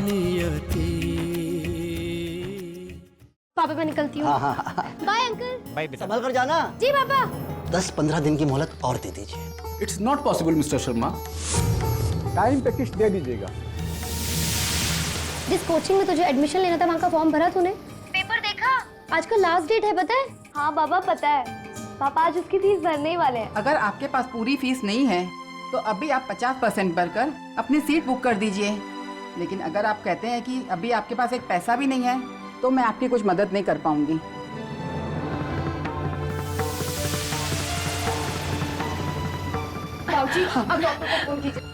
नियति। पापा मैं निकलती हूँ। Bye uncle. बाय बेटा। संभल कर जाना। जी पापा। 10-15 दिन की मोहलत और दे दीजिए। It's not possible mister Sharma, time पे किस्त दे दीजिएगा। जिस कोचिंग में तुझे एडमिशन लेना था वहाँ का फॉर्म भरा तूने? पेपर देखा? आज का लास्ट डेट है पता है? हाँ बाबा पता है। पापा आज उसकी फीस भरने ही वाले हैं। अगर आपके पास पूरी फीस नहीं है तो अभी आप 50% भरकर अपनी सीट बुक कर दीजिए। लेकिन अगर आप कहते हैं कि अभी आपके पास एक पैसा भी नहीं है तो मैं आपकी कुछ मदद नहीं कर पाऊंगी। बाबूजी, अब डॉक्टर को फोन कीजिए।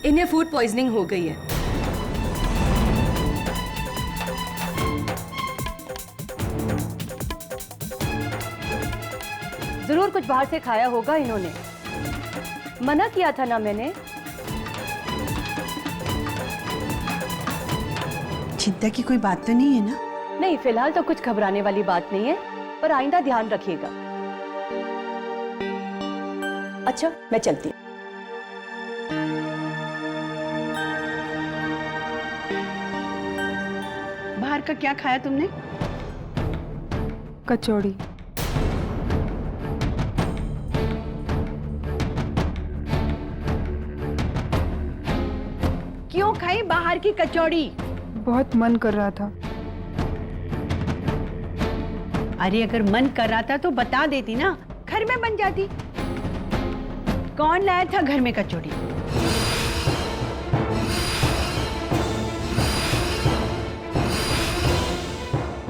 इन्हें फूड पॉइजनिंग हो गई है। जरूर कुछ बाहर से खाया होगा इन्होंने। मना किया था ना मैंने। चिंता की कोई बात तो नहीं है ना? नहीं, फिलहाल तो कुछ घबराने वाली बात नहीं है, पर आइंदा ध्यान रखिएगा। अच्छा, मैं चलती हूँ। बाहर का क्या खाया तुमने? कचौड़ी। क्यों खाई बाहर की कचौड़ी? बहुत मन कर रहा था। अरे अगर मन कर रहा था तो बता देती ना, घर में बन जाती। कौन लाया था घर में कचौड़ी?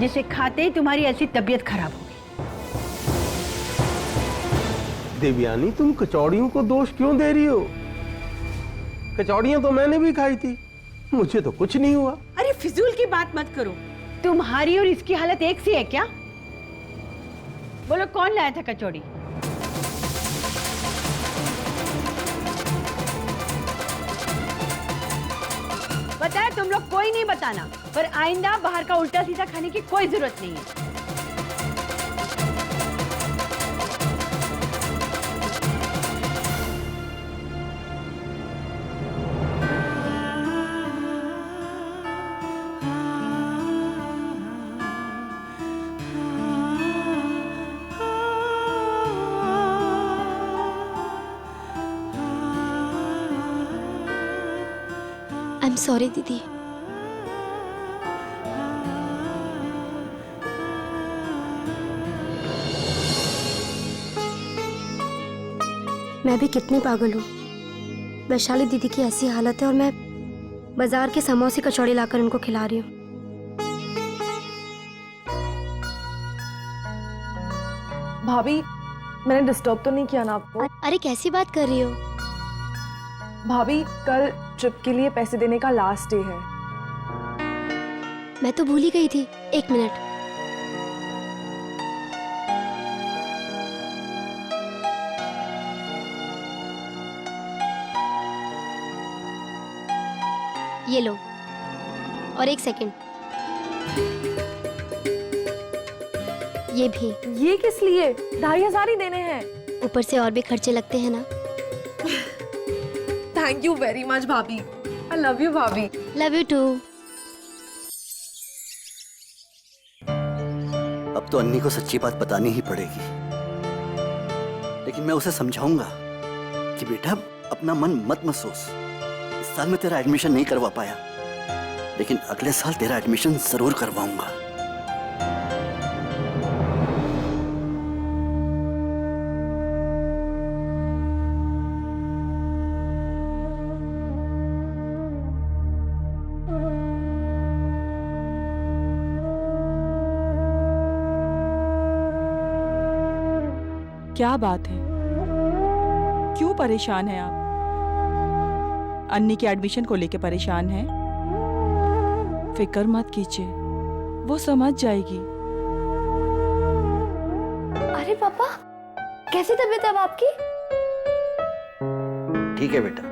जिसे खाते ही तुम्हारी ऐसी तबीयत खराब हो गई। देवयानी, तुम कचौड़ियों को दोष क्यों दे रही हो? कचौड़ियां तो मैंने भी खाई थी, मुझे तो कुछ नहीं हुआ। अरे फिजूल की बात मत करो। तुम्हारी और इसकी हालत एक सी है क्या? बोलो कौन लाया था कचौड़ी? पता है तुम लोग कोई नहीं बताना, पर आइंदा बाहर का उल्टा सीधा खाने की कोई जरूरत नहीं है। आई एम सॉरी दीदी। मैं भी कितनी पागल हूँ। वैशाली दीदी की ऐसी हालत है और मैं बाजार के समोसे कचौड़ी लाकर उनको खिला रही हूँ। भाभी, मैंने डिस्टर्ब तो नहीं किया ना आपको? अरे कैसी बात कर रही हो? भाभी, कल ट्रिप के लिए पैसे देने का लास्ट डे है। मैं तो भूल ही गई थी। एक मिनट। ये लो, और एक सेकंड, ये भी। ये किस लिए? 2500 ही देने हैं। ऊपर से और भी खर्चे लगते हैं ना। Thank you very much bhabhi. I love you bhabhi. Love you too. अब तो अन्नी को सच्ची बात बतानी ही पड़ेगी, लेकिन मैं उसे समझाऊंगा कि बेटा अपना मन मत महसूस। इस साल मैं तेरा एडमिशन नहीं करवा पाया, लेकिन अगले साल तेरा एडमिशन जरूर करवाऊंगा। क्या बात है? क्यों परेशान हैं आप? अन्नी के एडमिशन को लेके परेशान हैं? फिक्र मत कीजिए, वो समझ जाएगी। अरे पापा, कैसी तबीयत है अब आपकी? ठीक है बेटा।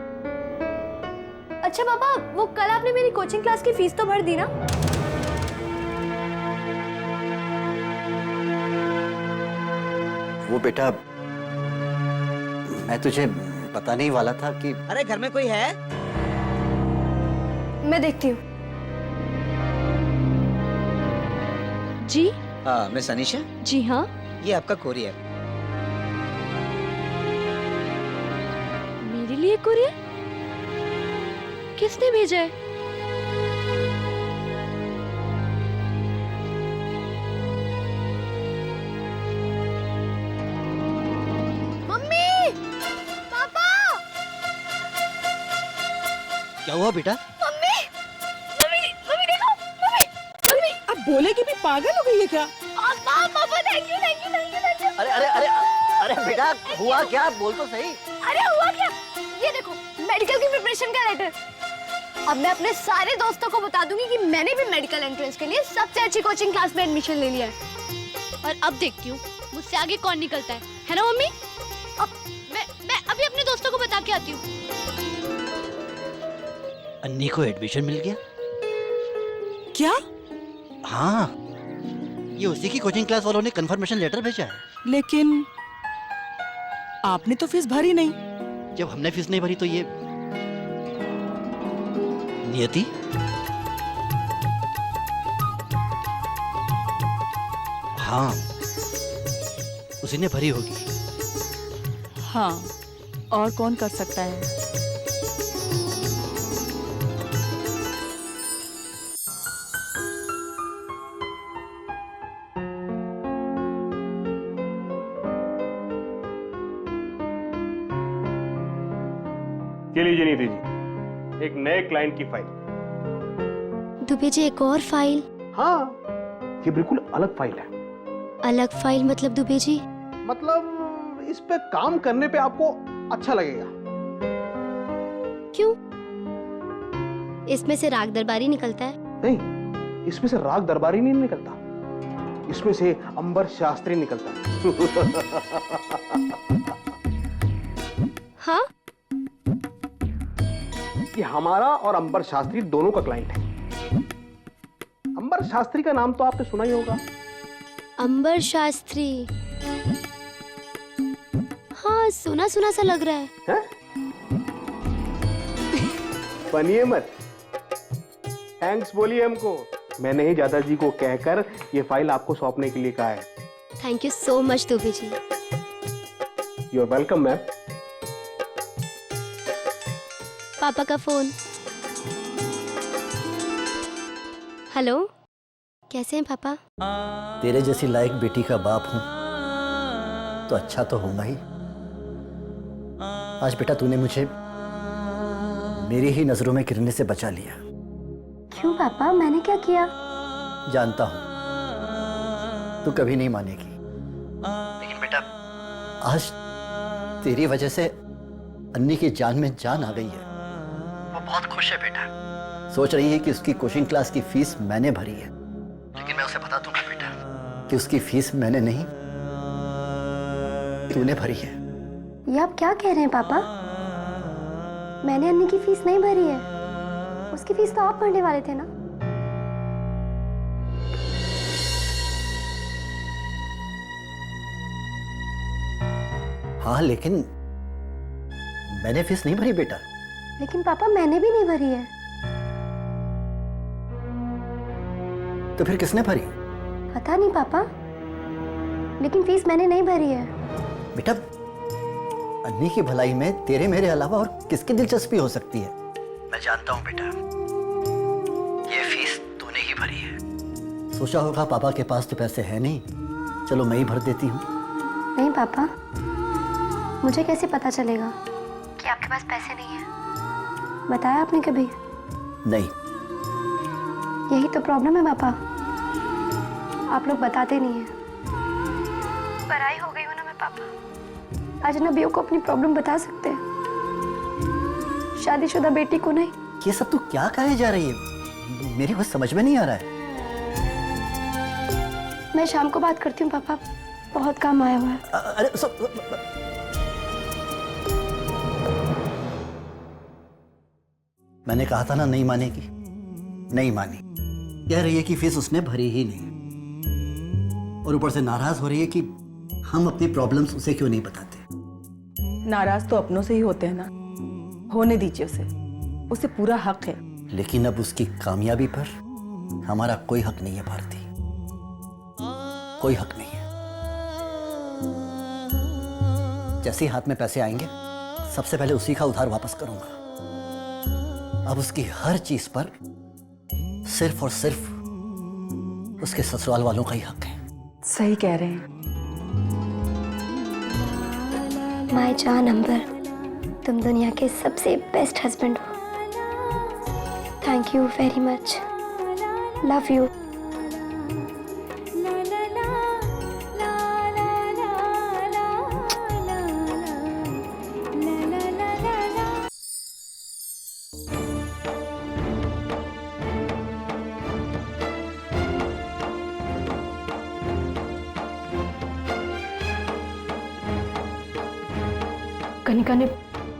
अच्छा पापा, वो कल आपने मेरी कोचिंग क्लास की फीस तो भर दी ना? वो बेटा, मैं तुझे बताने ही वाला था कि अरे घर में कोई है? मैं देखती हूँ। जी हाँ, मिस अनीशा। जी हाँ। ये आपका कोरियर। मेरे लिए कुरियर? किसने भेजा है? मम्मी, पापा, क्या हुआ बेटा? मम्मी, मम्मी, मम्मी देखो, मम्मी, मम्मी। अब बोलेगी भी, पागल हो गई है क्या? पापा, thank you, thank you, thank you, thank you. अरे अरे अरे अरे बेटा, हुआ क्या? बोल तो सही। अरे हुआ क्या? ये देखो, मेडिकल की प्रिपरेशन का लेटर। अब मैं अपने सारे दोस्तों को बता दूंगी कि मैंने भी मेडिकल एंट्रेंस के लिए सबसे अच्छी कोचिंग क्लास में एडमिशन ले लिया है। और अब देखती हूँ मुझसे आगे कौन निकलता है ना मम्मी? अब मैं अभी अपने दोस्तों को बता के आती हूँ। अन्नी को एडमिशन मिल गया? क्या? हाँ, ये उसी की कोचिंग क्लास वालों ने कंफर्मेशन लेटर भेजा है। लेकिन आपने तो फीस भरी नहीं। जब हमने फीस नहीं भरी तो ये नियति? हाँ, उसी ने भरी होगी। हाँ, और कौन कर सकता है? ये लीजिए नीति जी, एक नए क्लाइंट की फाइल। दुबे जी, एक और फाइल? हाँ, ये बिल्कुल अलग फाइल है। अलग फाइल मतलब दुबे जी? मतलब इस पे काम करने पे आपको अच्छा लगेगा। क्यों? इसमें से राग दरबारी निकलता है? नहीं, इसमें से राग दरबारी नहीं निकलता, इसमें से अंबर शास्त्री निकलता है। हाँ? ये हमारा और अंबर शास्त्री दोनों का क्लाइंट है। अंबर शास्त्री का नाम तो आपने सुना ही होगा। अंबर शास्त्री? हाँ, सुना सुना सा लग रहा है। बनिए मत, थैंक्स बोलिए हमको। मैंने ही दादाजी को कहकर ये फाइल आपको सौंपने के लिए कहा है। Thank you so much Dubey ji. You are welcome ma'am. पापा का फोन। हेलो, कैसे हैं पापा? तेरे जैसी लायक बेटी का बाप हूं तो अच्छा तो होगा ही। आज बेटा तूने मुझे मेरी ही नजरों में गिरने से बचा लिया। क्यों पापा, मैंने क्या किया? जानता हूं तू कभी नहीं मानेगी, लेकिन बेटा आज तेरी वजह से अन्नी की जान में जान आ गई है। वो बहुत खुश है बेटा, सोच रही है कि उसकी कोचिंग क्लास की फीस मैंने भरी है। लेकिन मैं उसे बता दूंगा बेटा कि उसकी फीस मैंने नहीं तूने भरी है। ये आप क्या कह रहे हैं पापा? मैंने अन्नी की फीस नहीं भरी है। उसकी फीस तो आप भरने वाले थे ना? हाँ, लेकिन मैंने फीस नहीं भरी बेटा। लेकिन पापा, मैंने भी नहीं भरी है। तो फिर किसने भरी? पता नहीं पापा, लेकिन फीस मैंने नहीं भरी है। बेटा, अन्नी की भलाई में तेरे मेरे अलावा और किसकी दिलचस्पी हो सकती है? मैं जानता हूं बेटा, ये फीस तूने ही भरी है। सोचा होगा पापा के पास तो पैसे हैं नहीं, चलो मैं ही भर देती हूँ। नहीं पापा, मुझे कैसे पता चलेगा कि आपके पास पैसे नहीं हैं? बताया आपने कभी? नहीं। यही तो प्रॉब्लम है पापा, आप लोग बताते नहीं हैं। पराई हो गई हूँ ना मैं पापा। अजनबियों को अपनी प्रॉब्लम बता सकते हैं, शादीशुदा बेटी को नहीं। ये सब तू क्या कहे जा रही है? मेरी कुछ समझ में नहीं आ रहा है। मैं शाम को बात करती हूँ पापा, बहुत काम आया हुआ है। अरे सब मैंने कहा था ना, नहीं मानेगी, नहीं मानी। कह रही है कि फीस उसने भरी ही नहीं, और ऊपर से नाराज हो रही है कि हम अपनी प्रॉब्लम्स उसे क्यों नहीं बताते। नाराज तो अपनों से ही होते हैं ना, होने दीजिए उसे पूरा हक है। लेकिन अब उसकी कामयाबी पर हमारा कोई हक नहीं है भारती, कोई हक नहीं है। जैसे ही हाथ में पैसे आएंगे सबसे पहले उसी का उधार वापस करूंगा। अब उसकी हर चीज पर सिर्फ और सिर्फ उसके ससुराल वालों का ही हक है। सही कह रहे हैं। माय जान अंबर, तुम दुनिया के सबसे बेस्ट हस्बैंड हो। Thank you very much, love you. Kanika ने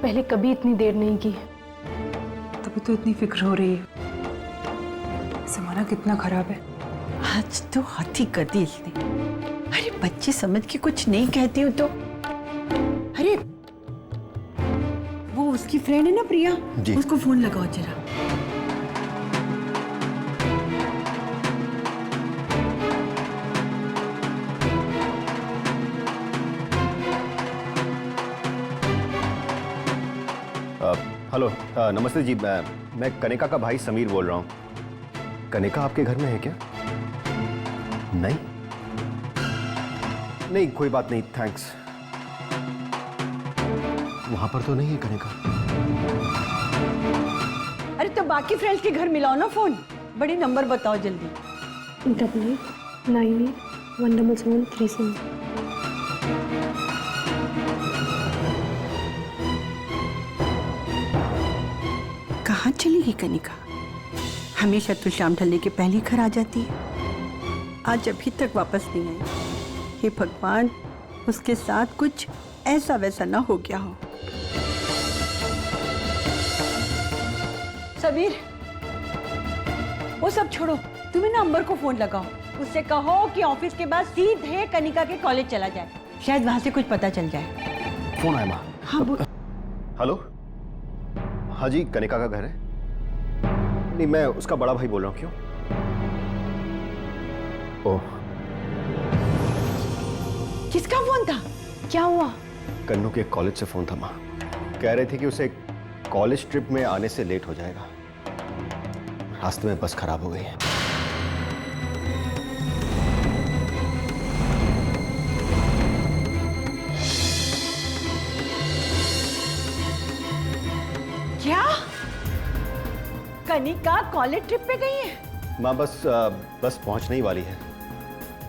पहले कभी इतनी देर नहीं की, तभी तो इतनी फिक्र हो रही है। जमाना कितना खराब है। आज तो हाथी कर दी इसने। अरे बच्चे समझ के कुछ नहीं कहती हो तो। अरे वो उसकी फ्रेंड है ना प्रिया जी। उसको फोन लगाओ जरा। हेलो, नमस्ते जी। मैं कनिका का भाई समीर बोल रहा हूँ। कनिका आपके घर में है क्या? नहीं नहीं, कोई बात नहीं, थैंक्स। वहां पर तो नहीं है कनिका। अरे तो बाकी फ्रेंड्स के घर मिलाओ ना फोन। बड़ी नंबर बताओ जल्दी। 8898171737। कहाँ चली गई कनिका? हमेशा तो शाम ढलने के पहले घर आ जाती है, आज अभी तक वापस नहीं आई। हे भगवान, उसके साथ कुछ ऐसा वैसा ना हो गया हो। समीर, वो सब छोड़ो, तुम्हें ना अंबर को फोन लगाओ। उससे कहो कि ऑफिस के बाद सीधे कनिका के कॉलेज चला जाए, शायद वहां से कुछ पता चल जाए। फोन आया माँ। हाँ बोल। हेलो, हाँ जी, कनिका का घर है? नहीं, मैं उसका बड़ा भाई बोल रहा हूँ। क्यों? ओह, किसका फोन था? क्या हुआ? कन्नू के कॉलेज से फोन था माँ। कह रहे थे कि उसे कॉलेज ट्रिप में आने से लेट हो जाएगा, रास्ते में बस खराब हो गई है। क्या कनिका कॉलेज ट्रिप पे गई है? माँ बस पहुंचने ही वाली है।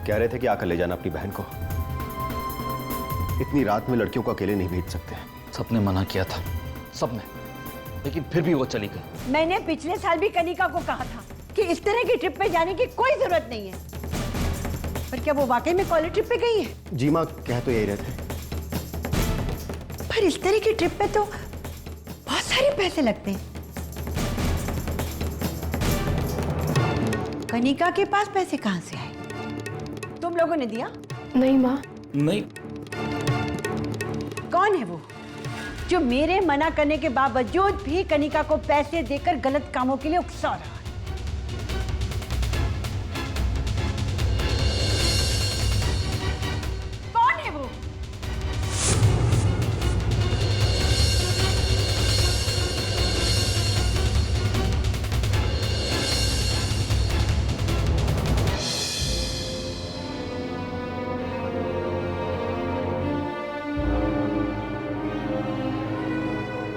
कह रहे थे कि आकर ले जाना अपनी बहन को। इतनी रात में लड़कियों को अकेले नहीं भेज सकते। सबने मना किया था, सबने, लेकिन फिर भी वो चली गई। मैंने पिछले साल भी कनिका को कहा था कि इस तरह की ट्रिप पे जाने की कोई जरूरत नहीं है, पर क्या वो वाकई में कॉलेज ट्रिप पे गई है? जी माँ, कह तो यही रहे थे। पर इस तरह की ट्रिप पे तो बहुत सारे पैसे लगते हैं। कनिका के पास पैसे कहां से आए? तुम लोगों ने दिया? नहीं माँ। नहीं। कौन है वो जो मेरे मना करने के बावजूद भी कनिका को पैसे देकर गलत कामों के लिए उकसा रहा है? कौन है वो?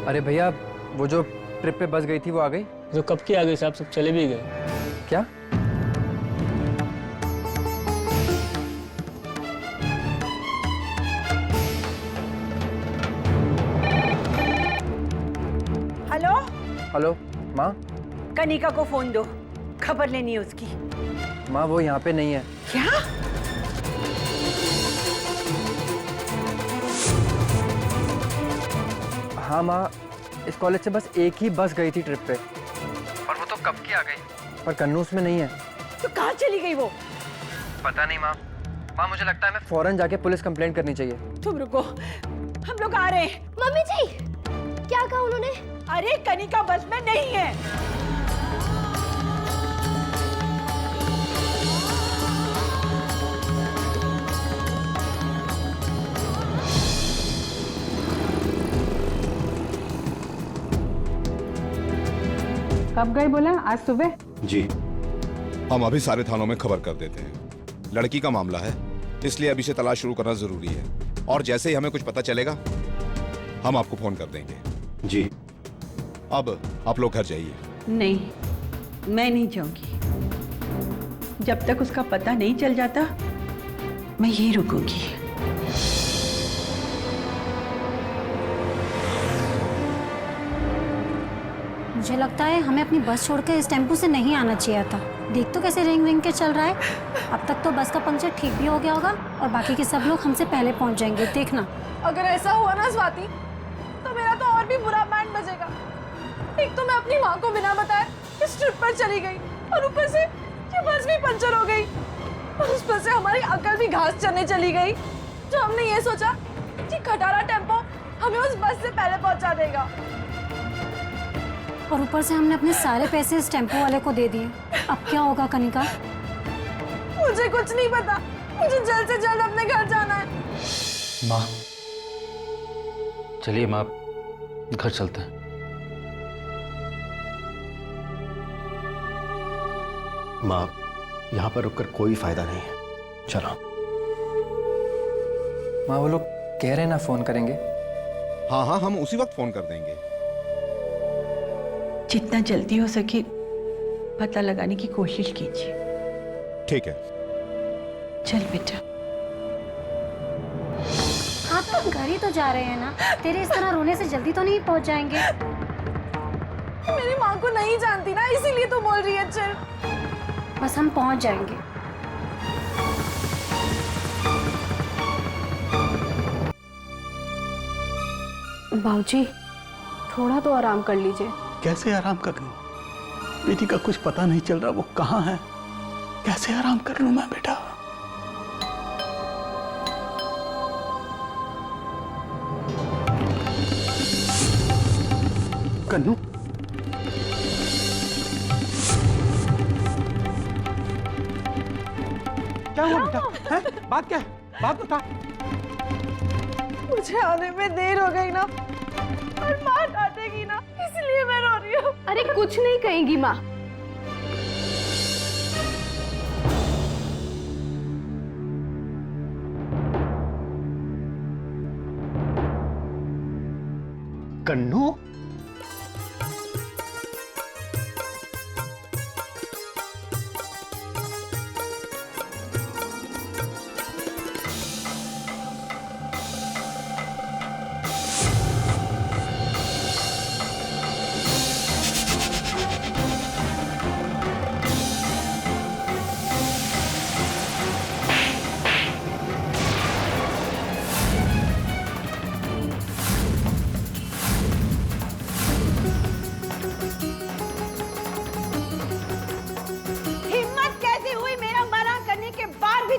अरे भैया, वो जो ट्रिप पे बस गई थी वो आ गई? जो कब की आ गई साहब, सब चले भी गए। क्या? हेलो हेलो माँ। कनिका को फोन दो, खबर लेनी है उसकी। माँ वो यहाँ पे नहीं है। क्या? हाँ माँ, इस कॉलेज से बस एक ही बस गई थी ट्रिप पे, और वो तो कब की आ गई, पर कन्नू उसमें नहीं है। तो कहाँ चली गई वो? पता नहीं माँ। माँ मुझे लगता है मैं फौरन जाके पुलिस कंप्लेंट करनी चाहिए। तुम रुको, हम लोग आ रहे हैं। मम्मी जी, क्या कहा उन्होंने? अरे कनिका बस में नहीं है। कब गए बोला? आज सुबह? जी। हम अभी सारे थानों में खबर कर देते हैं। लड़की का मामला है, इसलिए अभी से तलाश शुरू करना जरूरी है, और जैसे ही हमें कुछ पता चलेगा हम आपको फोन कर देंगे। जी। अब आप लोग घर जाइए। नहीं, मैं नहीं जाऊंगी। जब तक उसका पता नहीं चल जाता मैं यही रुकूंगी। मुझे लगता है हमें अपनी बस छोड़कर इस टेम्पो से नहीं आना चाहिए था। देख तो कैसे रेंग रेंग के चल रहा है। अब तक तो बस का पंक्चर ठीक भी हो गया होगा और बाकी के सब लोग हमसे पहले पहुंच जाएंगे, देखना। अगर ऐसा हुआ ना स्वाति, तो मेरा तो और भी बुरा बैंड बजेगा। एक तो मैं अपनी माँ को बिना बताए इस ट्रिप पर चली गई, और ऊपर से ये बस भी पंचर हो गई, और उस पर से हमारी अकल भी घास चरने चली गई। जो हमने ये सोचा कि खटारा टेम्पो हमें उस बस से पहले पहुंचा देगा, और ऊपर से हमने अपने सारे पैसे इस टेम्पो वाले को दे दिए। अब क्या होगा कनिका? मुझे कुछ नहीं पता। मुझे जल्द से जल्द अपने घर जाना है। माँ, चलिए माँ, घर चलते हैं। माँ, यहाँ पर रुककर कोई फायदा नहीं है, चलो। माँ वो लोग कह रहे हैं ना फोन करेंगे। हाँ हाँ, हम उसी वक्त फोन कर देंगे। जितना जल्दी हो सके पता लगाने की कोशिश कीजिए। ठीक है। चल बेटा। आप तो घर ही तो जा रहे हैं ना, तेरे इस तरह रोने से जल्दी तो नहीं पहुंच जाएंगे। मेरी माँ को नहीं जानती ना, इसीलिए तो बोल रही है चल। बस हम पहुंच जाएंगे। बाबूजी, थोड़ा तो आराम कर लीजिए। कैसे आराम कर लूं? बेटी का कुछ पता नहीं चल रहा, वो कहाँ है? कैसे आराम कर लूं मैं बेटा? कन्नू, क्या हुआ बेटा? हैं? बात क्या है? बात बता। मुझे आने में देर हो गई ना, और माँ डांटेगी ना, इसलिए मैं रो रही हूँ। अरे कुछ नहीं कहेगी माँ। कन्नू,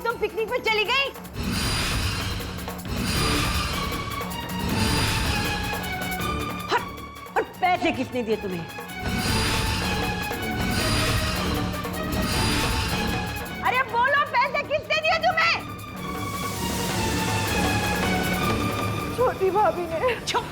तुम पिकनिक पे चली गई? हट, और पैसे किसने दिए तुम्हें? अरे बोलो, पैसे किसने दिए तुम्हें? छोटी भाभी ने। चुप।